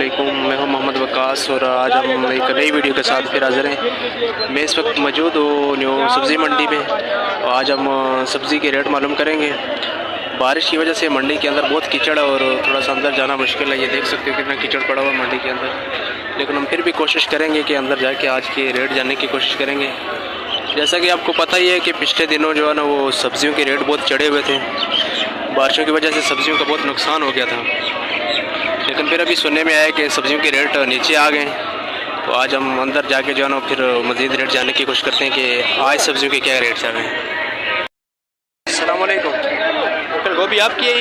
वालेकुम, मैं हूं मोहम्मद वकास और आज हम एक नई वीडियो के साथ फिर हाज़िर हैं। मैं इस वक्त मौजूद हूँ न्यू सब्ज़ी मंडी में और आज हम सब्ज़ी के रेट मालूम करेंगे। बारिश की वजह से मंडी के अंदर बहुत कीचड़ है और थोड़ा सा अंदर जाना मुश्किल है। ये देख सकते हो कितना कीचड़ पड़ा हुआ है मंडी के अंदर, लेकिन हम फिर भी कोशिश करेंगे कि अंदर जाके आज के रेट जानने की कोशिश करेंगे। जैसा कि आपको पता ही है कि पिछले दिनों जो है ना वो सब्ज़ियों के रेट बहुत चढ़े हुए थे। बारिशों की वजह से सब्ज़ियों का बहुत नुकसान हो गया था, लेकिन फिर अभी सुनने में आया कि सब्ज़ियों के रेट नीचे आ गए। तो आज हम अंदर जाके जो है ना फिर मज़ीद रेट जानने की कोशिश करते हैं कि आज सब्ज़ियों के क्या रेट चल रहे हैं। अस्सलाम वालेकुम, फिर गोभी आपकी है?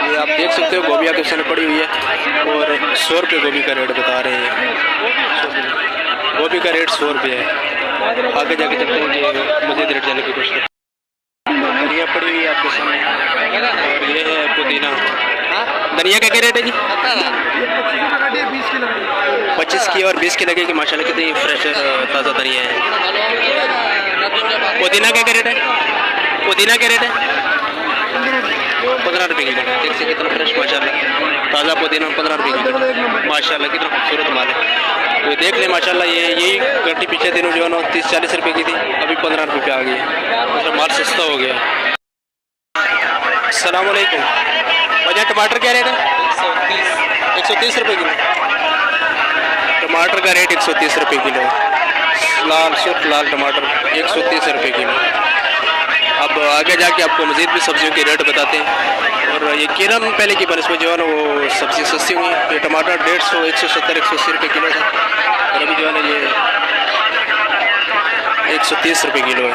ये आप देख सकते हो गोभी आपके सामने पड़ी हुई है और 100 रुपये गोभी का रेट बता रहे हैं। गोभी का रेट 100 रुपये है। आगे जाके चलते हैं कि मज़ीद रेट जानने की कोशिश करते हैं। धनिया पड़ी हुई है आपके सामने और ये है पुदीना। धनिया का क्या रेट है जी? 25 की और 20 की लगेगी। माशाल्लाह कितनी फ्रेश ताज़ा धनिया है। पुदीना का क्या रेट है? पुदीना क्या रेट है? 15 रुपये किलो। देख सकते कितना फ्रेश माशाल्लाह ताज़ा पुदीना 15 रुपये किलो। माशाल्लाह कितना खूबसूरत माल है। तो देख ले माशाल्लाह यही गड्डी पिछले दिनों जो है ना 30-40 रुपये की थी, अभी 15 रुपये पे आ गई है। मतलब माल सस्ता हो गया। अस्सलाम वालेकुम, वजह टमाटर क्या रेट है? 130 रुपये किलो। टमाटर का रेट 130 रुपये किलो। लाल सुर्ख लाल टमाटर 130 रुपये किलो। अब आगे जाके आपको मज़ीद भी सब्जियों के रेट बताते हैं। और ये किरण पहले की बनस्पत जो है ना वो सब्ज़ी सस्ती हुई। ये टमाटर 150, 170, 180 रुपये किलो था और अभी जो है ना ये 130 रुपये किलो है।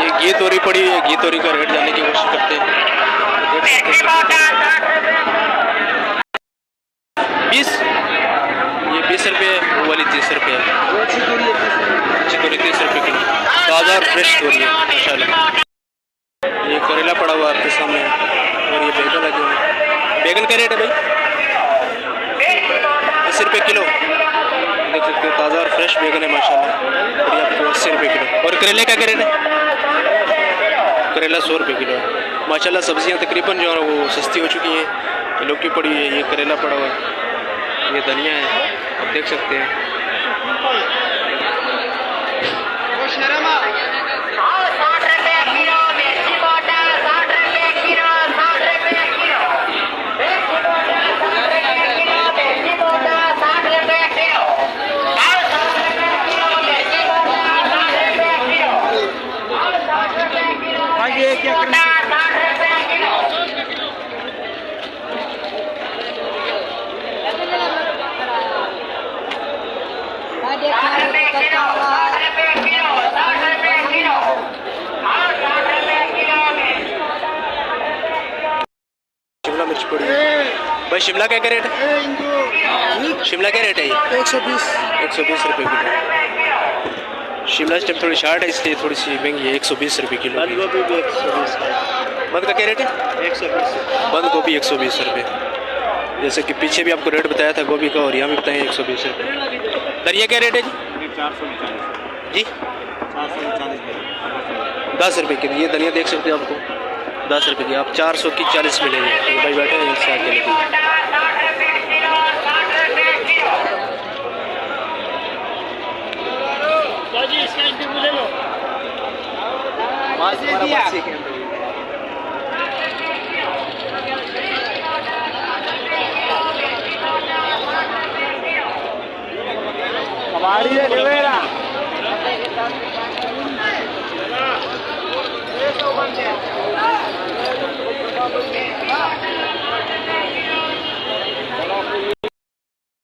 ये घी तोरी पड़ी है, घी तोरी का रेट जानने की कोशिश करते हैं। 20, ये 20 रुपये, वो वाली 30 रुपये है। अच्छी तोरी 30 रुपये किलो, ताज़ा और फ्रेश तोरी है माशाल्लाह। ये करेला पड़ा हुआ आपके सामने और ये बैगन लगे हुए। बैगन का रेट है भाई 80 रुपये किलो। देख सकते हो ताज़ा और फ्रेश बैगन है माशाल्लाह। और ये आपको 80 रुपये किलो। और करेले का क्या रेट है? करेला 100 रुपये किलो है माशाल्लाह। सब्जियां तकरीबन जो है वो सस्ती हो चुकी हैं। ये लौकी पड़ी है, ये करेला पड़ा हुआ है, ये धनिया है, आप देख सकते हैं। शिमला मिर्च पड़ी है भाई। शिमला क्या रेट है? शिमला क्या रेट है? ये 120 रुपये किलो। शिमला इस टाइम थोड़ी शार्ट है इसलिए थोड़ी सी महंगी है, 120 रुपये किलो। बंद गोभी भी 120। बंद का क्या रेट है? 120। बंद गोभी 120 रुपये। जैसे कि पीछे भी आपको रेट बताया था गोभी का और यहाँ भी बताया 120 रुपये। धनिया क्या रेट है जी? 440 जी, 10 रुपये की। ये धनिया देख सकते हो आपको 10 रुपये की, आप 400 की 40 मिलेंगे। तो भाई बैठे हैं इससे आके लेके।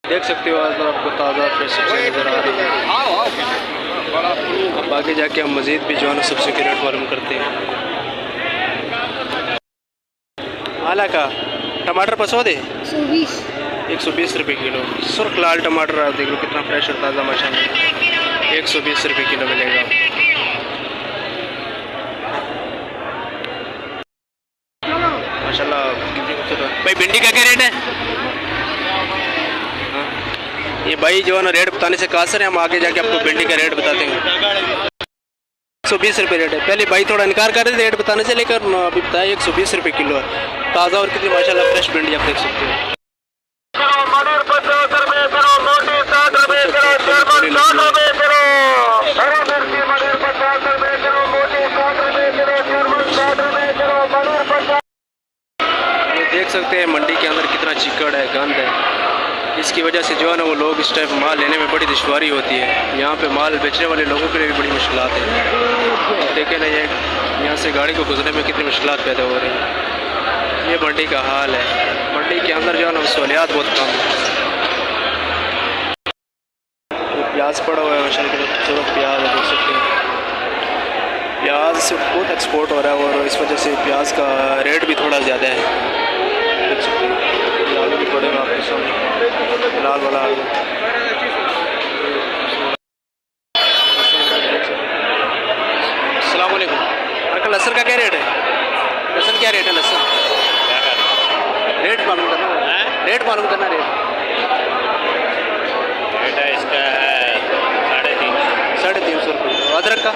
देख सकते हो आज आपको ताज़ा फ्रेश सब्जी नज़र आ रही है। अब आगे जाके हम मज़ीद भी जो है ना सब्जी के रेट मालूम करते हैं। आला का टमाटर पसो दे 120 रुपये किलो। सुर्ख लाल टमाटर आप देख लो कितना फ्रेश और ताज़ा माशाल्लाह 120 रुपये किलो मिलेगा। माशाल्लाह कितनी खूबसूरत। भाई भिंडी का क्या रेट है? ये भाई जो है ना रेट बताने से कासर है, हम आगे जाके आपको भिंडी का रेट बताते हैं। 120 रुपये रेट है। पहले भाई थोड़ा इनकार कर रहे थे रेट बताने से, लेकर अभी बताया 120 रुपये किलो है। ताज़ा और कितनी माशाल्लाह फ्रेश भिंडी आप देख सकते हैं। ये देख सकते हैं मंडी के अंदर कितना चिकड़ है, गंद है। इसकी वजह से जो है ना वो लोग इस टाइप माल लेने में बड़ी दुश्वारी होती है। यहाँ पे माल बेचने वाले लोगों के लिए भी बड़ी मुश्किलात है। देखें ना ये यहाँ से गाड़ी को गुजरने में कितनी मुश्किलात पैदा हो रही है। ये मंडी का हाल है। मंडी के अंदर जो है ना सहूलियात बहुत कम है। प्याज पड़ा हुआ है, माशाल्लाह खूबसूरत प्याज है, देख सकते हैं। प्याज से बहुत एक्सपोर्ट हो रहा है और इस वजह से प्याज का रेट भी थोड़ा ज़्यादा है, देख सकते हैं। आलू भी पड़ेगा आपके सामने, लाल वाला आलू। अस्सलाम वालेकुम। अंकल लहसुन का क्या रेट है? लहसुन क्या रेट है? लहसुन रेट मालूम करना है, रेट मालूम करना। रेट है इसका है 350 350 रुपये। अदरक का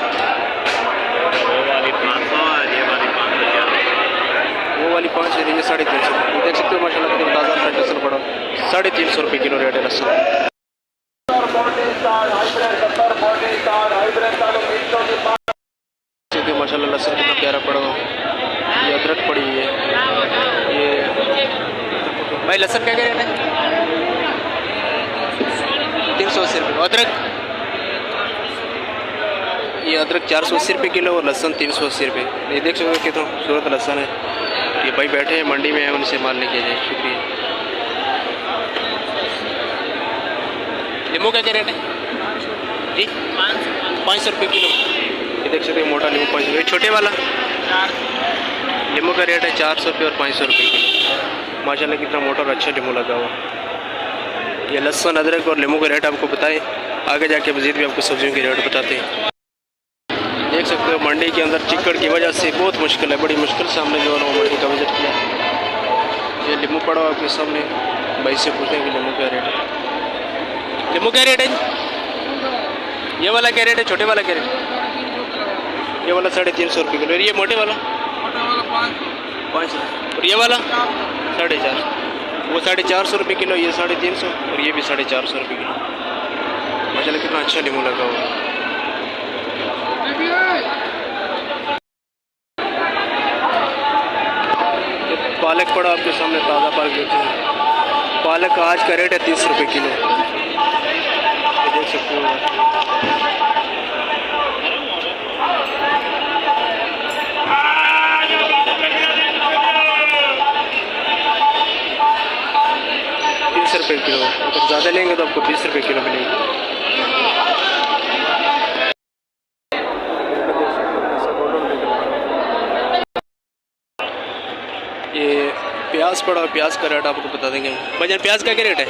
वो वाली 500 है, ये वाली 500। वो वाली 5 है, ये 350 रुपये। देख सकते हो माशाल्लाह कितना ताज़ा फ्रेश लहसुन पड़ा। 350 रुपये किलो रेट है लहसुन। माशाल्लाह लहसुन कितना प्यारा पड़ा हुआ। ये अदरक पड़ी हुई है। ये भाई लहसुन क्या रेट है? 380 रुपये। अदरक, ये अदरक 480 रुपये किलो और लहसुन 380 रुपये। ये देख सकते हो कितना खूबसूरत लहसुन है। ये भाई बैठे हैं मंडी में, उनसे माल लेके जाए। शुक्रिया। नींबू का क्या रेट है जी? 500 रुपये किलो। ये देख सकते हो मोटा नींबू 500 रुपये। छोटे वाला नींबू का रेट है 400 रुपये और 500 रुपये किलो। माशाल्लाह कितना मोटा और अच्छा नींबू लगा हुआ। ये लहसुन, अदरक और नींबू का रेट आपको बताएं, आगे जाके मज़ीद भी आपको सब्जियों के रेट बताते हैं। देख सकते हो मंडी के अंदर चिकड़ की वजह से बहुत मुश्किल है, बड़ी मुश्किल से हमने जो है वो मंडी का विजिट किया। ये नींबू पड़ा हुआ आपके सामने, भाई से पूछें कि नींबू क्या रेट है। नींबू क्या रेट है? ये वाला क्या रेट है? छोटे वाला क्या रेट है? ये वाला 350 रुपये किलो। ये मोटे वाला 500। और ये वाला 450। वो 450 रुपये किलो, ये 350 और ये भी 450 रुपये किलो। माशाल्लाह कितना अच्छा नींबू लगा हुआ है। पालक पड़ा आपके सामने, ताज़ा पालक देते हैं। पालक आज का रेट है 30 रुपये किलो। ये देख सकते हो। 30 रुपये किलो। अगर ज़्यादा लेंगे तो आपको 20 रुपये किलो मिलेगी। ये प्याज पड़ा, प्याज का रेट आपको बता देंगे। भैया प्याज का क्या रेट है?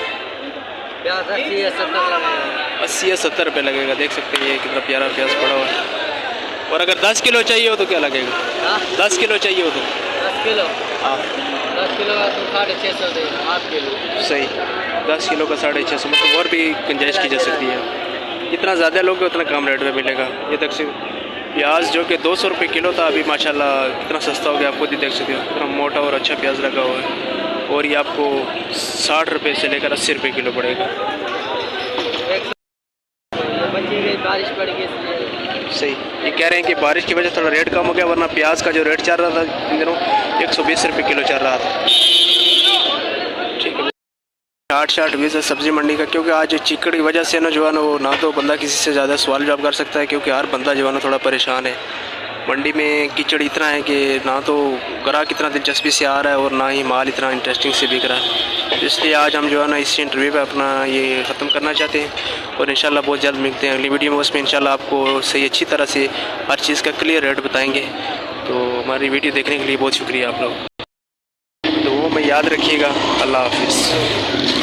प्याज 80 या 70 लगेगा। 80 या 70 रुपये लगेगा। देख सकते हैं ये कितना प्यारा प्याज पड़ा हुआ है। और अगर 10 किलो चाहिए हो तो क्या लगेगा? 10 किलो चाहिए हो तो 10 किलो, हाँ 10 किलो का तो 650 देगा। 8 किलो सही। 10 किलो का 650, मतलब और भी गुंजाइश की जा सकती है। जितना ज़्यादा लोगे उतना कम रेट में मिलेगा। ये देख सकते प्याज जो कि 200 रुपये किलो था, अभी माशाल्लाह कितना सस्ता हो गया। आप खुद ही देख सकते हो कितना मोटा और अच्छा प्याज लगा हुआ है। और ये आपको 60 रुपये से लेकर 80 रुपये किलो पड़ेगा। बारिश पड़ गई सही। ये कह रहे हैं कि बारिश की वजह से थोड़ा रेट कम हो गया, वरना प्याज का जो रेट चल रहा था इन दिनों 120 रुपये किलो चल रहा था। ठीक है। 8-20 है सब्ज़ी मंडी का, क्योंकि आज चिकड़ की वजह से ना जो है ना वो ना तो बंदा किसी से ज़्यादा सवाल जवाब कर सकता है, क्योंकि हर बंदा जो है ना थोड़ा परेशान है। मंडी में कीचड़ इतना है कि ना तो ग्राहक इतना दिलचस्पी से आ रहा है और ना ही माल इतना इंटरेस्टिंग से बिक रहा है। इसलिए आज हम जो है ना इस इंटरव्यू पे अपना ये ख़त्म करना चाहते हैं और इंशाल्लाह बहुत जल्द मिलते हैं अगली वीडियो में। उसमें इंशाल्लाह आपको सही अच्छी तरह से हर चीज़ का क्लियर रेट बताएँगे। तो हमारी वीडियो देखने के लिए बहुत शुक्रिया आप लोग। तो वो मैं याद रखिएगा। अल्लाह हाफिज़।